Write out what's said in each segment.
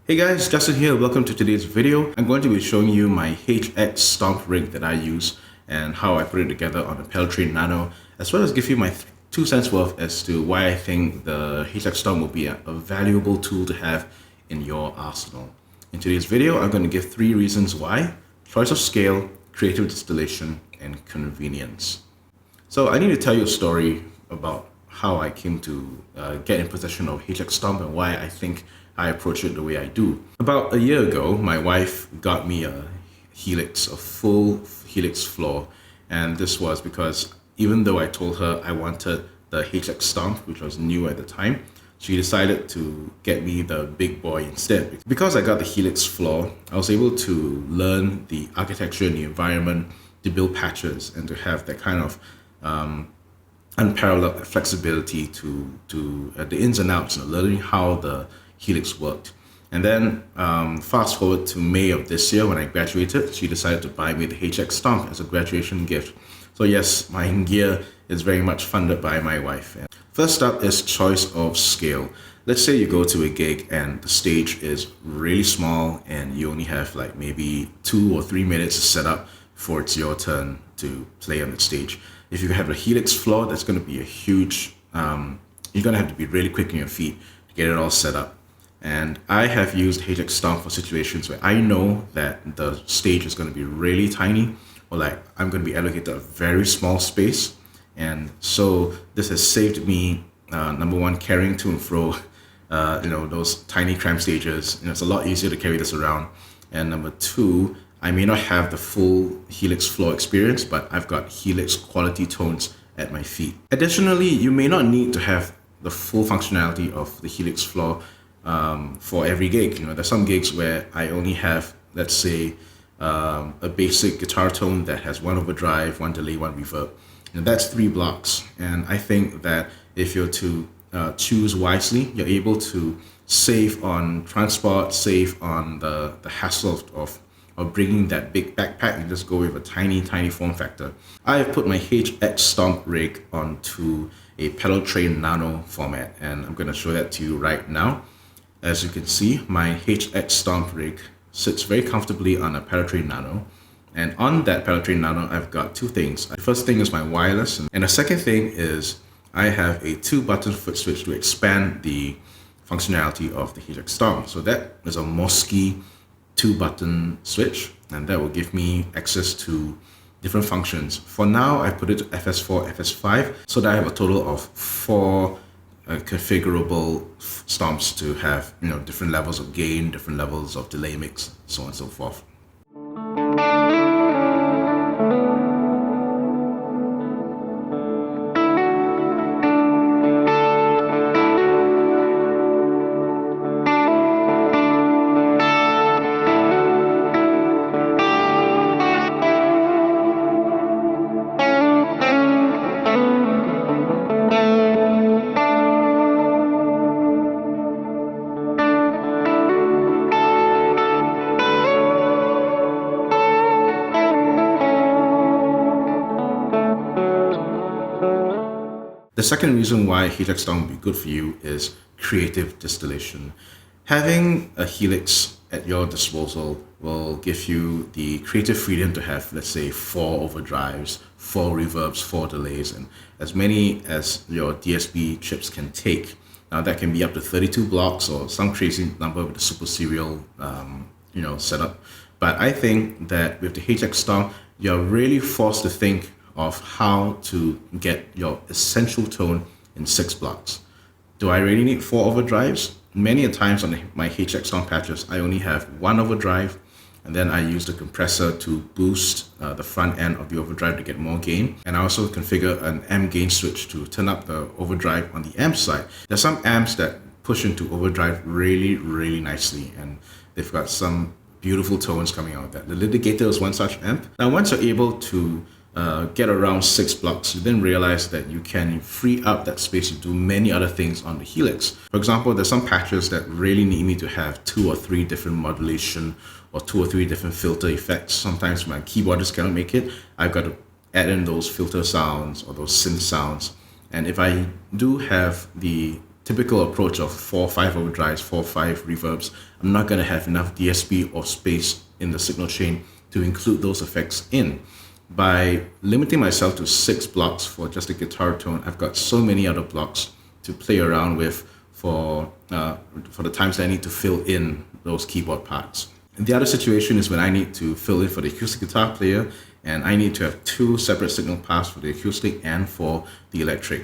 Hey guys, Justin here. Welcome to today's video. I'm going to be showing you my HX Stomp rig that I use and how I put it together on the Pedal Train Nano, as well as give you my 2 cents worth as to why I think the HX Stomp will be a valuable tool to have in your arsenal. In today's video, I'm going to give 3 reasons why: choice of scale, creative distillation, and convenience. So I need to tell you a story about how I came to get in possession of HX Stomp and why I think I approach it the way I do. About a year ago, my wife got me a Helix, a full Helix floor. And this was because even though I told her I wanted the HX Stomp, which was new at the time, she decided to get me the big boy instead. Because I got the Helix floor, I was able to learn the architecture and the environment, to build patches, and to have that kind of unparalleled flexibility to the ins and outs, learning how the Helix worked. And then fast forward to May of this year when I graduated, she decided to buy me the HX Stomp as a graduation gift. So yes, my gear is very much funded by my wife. First up is choice of scale. Let's say you go to a gig and the stage is really small and you only have like maybe 2 or 3 minutes to set up before it's your turn to play on the stage. If you have a Helix floor, that's going to be a huge, you're going to have to be really quick on your feet to get it all set up. And I have used HX Stomp for situations where I know that the stage is going to be really tiny, or like I'm going to be allocated a very small space. And so this has saved me, number one, carrying to and fro, those tiny cramped stages. It's a lot easier to carry this around. And number two, I may not have the full Helix floor experience, but I've got Helix quality tones at my feet. Additionally, you may not need to have the full functionality of the Helix floor for every gig. There's some gigs where I only have, let's say, a basic guitar tone that has 1 overdrive, 1 delay, 1 reverb. And that's 3 blocks. And I think that if you're to choose wisely, you're able to save on transport, save on the hassle of bringing that big backpack and just go with a tiny form factor. I have put my HX Stomp rig onto a Pedal Train Nano format, and I'm going to show that to you right now. As you can see, my HX Stomp rig sits very comfortably on a Pedal Train Nano. And on that Pedal Train Nano, I've got 2 things. The first thing is my wireless, and the second thing is I have a 2-button foot switch to expand the functionality of the HX Stomp. So that is a Mosky 2-button switch, and that will give me access to different functions. For now, I put it to FS4, FS5, so that I have a total of 4 configurable stomps to have different levels of gain, different levels of delay mix, so on and so forth. The second reason why HX Stomp will be good for you is creative distillation. Having a Helix at your disposal will give you the creative freedom to have, let's say, 4 overdrives, 4 reverbs, 4 delays, and as many as your DSP chips can take. Now that can be up to 32 blocks or some crazy number with the super serial setup. But I think that with the HX Stomp, you're really forced to think of how to get your essential tone in 6 blocks. Do I really need 4 overdrives? Many a times on my HX Stomp patches, I only have 1 overdrive, and then I use the compressor to boost the front end of the overdrive to get more gain. And I also configure an amp gain switch to turn up the overdrive on the amp side. There's some amps that push into overdrive really nicely, and they've got some beautiful tones coming out of that. The Litigator is one such amp. Now, once you're able to get around 6 blocks, you then realize that you can free up that space to do many other things on the Helix. For example, there's some patches that really need me to have 2 or 3 different modulation or 2 or 3 different filter effects. Sometimes my keyboardist cannot make it. I've got to add in those filter sounds or those synth sounds. And if I do have the typical approach of 4/5 overdrives, 4/5 reverbs, I'm not going to have enough DSP or space in the signal chain to include those effects in. By limiting myself to 6 blocks for just a guitar tone, I've got so many other blocks to play around with for the times that I need to fill in those keyboard parts. And the other situation is when I need to fill in for the acoustic guitar player, and I need to have 2 separate signal paths for the acoustic and for the electric.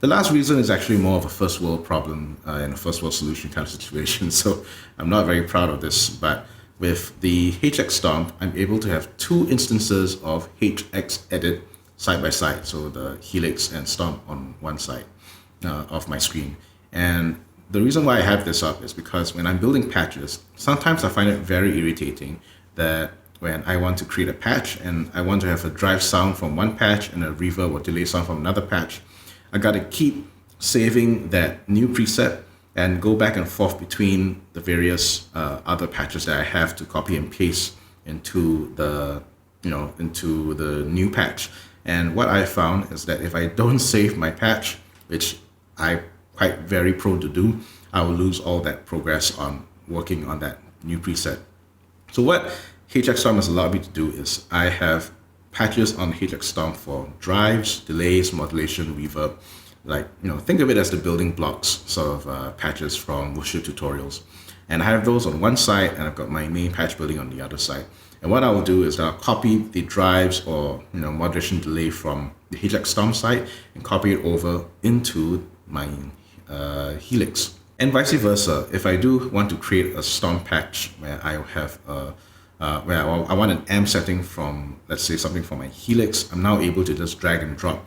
The last reason is actually more of a first world problem and a first world solution kind of situation. So I'm not very proud of this, but with the HX Stomp, I'm able to have 2 instances of HX Edit side by side. So the Helix and Stomp on one side of my screen. And the reason why I have this up is because when I'm building patches, sometimes I find it very irritating that when I want to create a patch and I want to have a drive sound from one patch and a reverb or delay sound from another patch, I got to keep saving that new preset and go back and forth between the various other patches that I have to copy and paste into the new patch. And what I found is that if I don't save my patch, which I'm quite very prone to do, I will lose all that progress on working on that new preset. So what HX Stomp has allowed me to do is I have patches on HX Stomp for drives, delays, modulation, reverb. Like, think of it as the building blocks sort of patches from worship tutorials. And I have those on one side and I've got my main patch building on the other side. And what I will do is I'll copy the drives or modulation delay from the HX Stomp side and copy it over into my Helix. And vice versa, if I do want to create a Stomp patch where I have where I want an amp setting from, let's say, something from my Helix, I'm now able to just drag and drop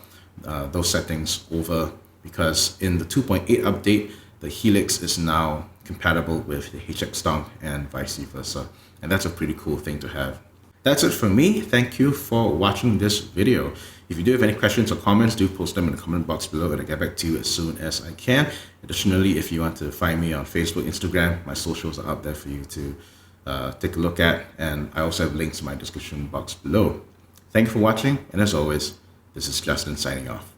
those settings over, because in the 2.8 update, the Helix is now compatible with the HX Stomp and vice versa. And that's a pretty cool thing to have. That's it for me. Thank you for watching this video. If you do have any questions or comments, do post them in the comment box below and I'll get back to you as soon as I can. Additionally, if you want to find me on Facebook, Instagram, my socials are out there for you to take a look at, and I also have links in my description box below. Thank you for watching, and as always, this is Justin signing off.